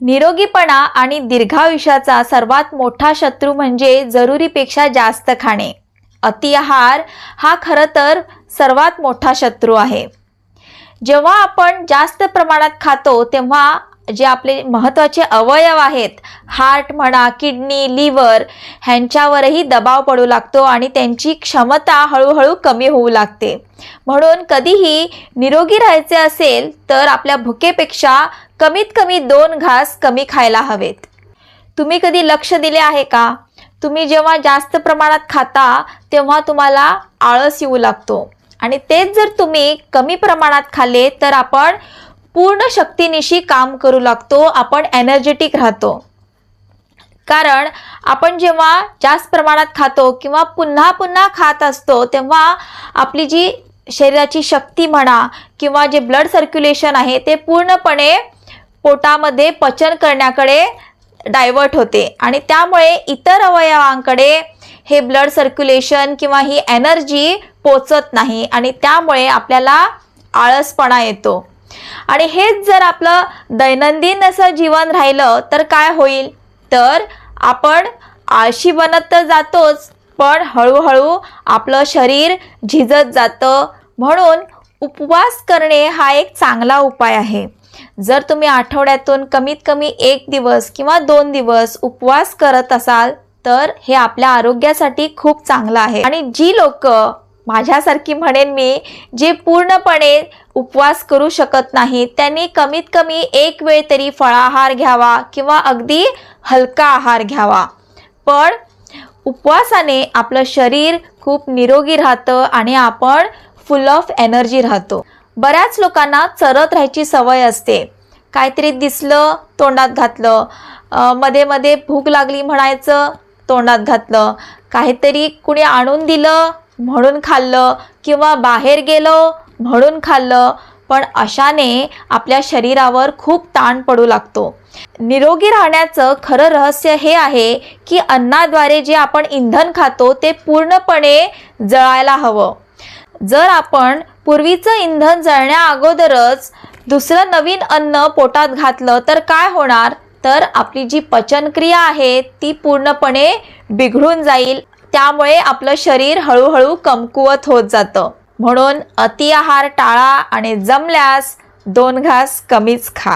निरोगीपणा आणि दीर्घायुष्याचा सर्वात मोठा शत्रू म्हणजे जरुरीपेक्षा जास्त खाणे. अति आहार हा खरं तर सर्वात मोठा शत्रू आहे. जेव्हा आपण जास्त प्रमाणात खातो तेव्हा जे आपले महत्त्वाचे अवयव आहेत, हार्ट म्हणा, किडनी, लिव्हर, ह्यांच्यावरही दबाव पडू लागतो आणि त्यांची क्षमता हळूहळू कमी होऊ लागते. म्हणून कधीही निरोगी राहायचे असेल तर आपल्या भुकेपेक्षा कमीत कमी 2 घास कमी खायला हवेत. तुम्ही कधी लक्ष दिले आहे का? तुम्ही जेव्हा जास्त प्रमाणात खाता तेव्हा तुम्हाला आळस येऊ लागतो आणि तेच जर तुम्ही कमी प्रमाणात खाल्ले तर आपण पूर्ण शक्तीनिशी काम करू लागतो, आपण एनर्जेटिक राहतो. कारण आपण जेव्हा जास्त प्रमाणात खातो किंवा पुन्हा पुन्हा खात असतो तेव्हा आपली जी शरीराची शक्ती म्हणा किंवा जे ब्लड सर्क्युलेशन आहे ते पूर्णपणे पोटामध्ये पचन करण्याकडे डायव्हर्ट होते आणि त्यामुळे इतर अवयवांकडे हे ब्लड सर्क्युलेशन किंवा ही एनर्जी पोचत नाही आणि त्यामुळे आपल्याला आळसपणा येतो. आणि हेच जर आपलं दैनंदिन असं जीवन राहिलं तर काय होईल, तर आपण आळशी बनत तर जातोच पण हळूहळू आपलं शरीर झिजत जातं. म्हणून उपवास करणे हा एक चांगला उपाय आहे. जर तुम्ही आठवड्यातून कमीत कमी 1 दिवस किंवा 2 दिवस उपवास करत असाल तर हे आपल्या आरोग्यासाठी खूप चांगलं आहे. आणि जी लोक माझ्यासारखी म्हणेन मी, जे पूर्णपणे उपवास करू शकत नाहीत त्यांनी कमीत कमी 1 वेळ तरी फळाहार घ्यावा किंवा अगदी हलका आहार घ्यावा. पण उपवासाने आपलं शरीर खूप निरोगी राहतं आणि आपण फुल ऑफ एनर्जी राहतो. बऱ्याच लोकांना चरत राहायची सवय असते. काहीतरी दिसलं तोंडात घातलं, मध्ये मध्ये भूक लागली म्हणायचं तोंडात घातलं, काहीतरी कुणी आणून दिलं म्हणून खाल्लं किंवा बाहेर गेलो म्हणून खाल्लं. पण अशाने आपल्या शरीरावर खूप ताण पडू लागतो. निरोगी राहण्याचं खरं रहस्य हे आहे की अन्नाद्वारे जे आपण इंधन खातो ते पूर्णपणे जळायला हवं. जर आपण पूर्वीचं इंधन जळण्या अगोदरच दुसरं नवीन अन्न पोटात घातलं तर काय होणार, तर आपली जी पचनक्रिया आहे ती पूर्णपणे बिघडून जाईल. त्यामुळे आपलं शरीर हळूहळू कमकुवत होत जातं. म्हणून अति आहार टाळा आणि जमल्यास 2 घास कमीच खा.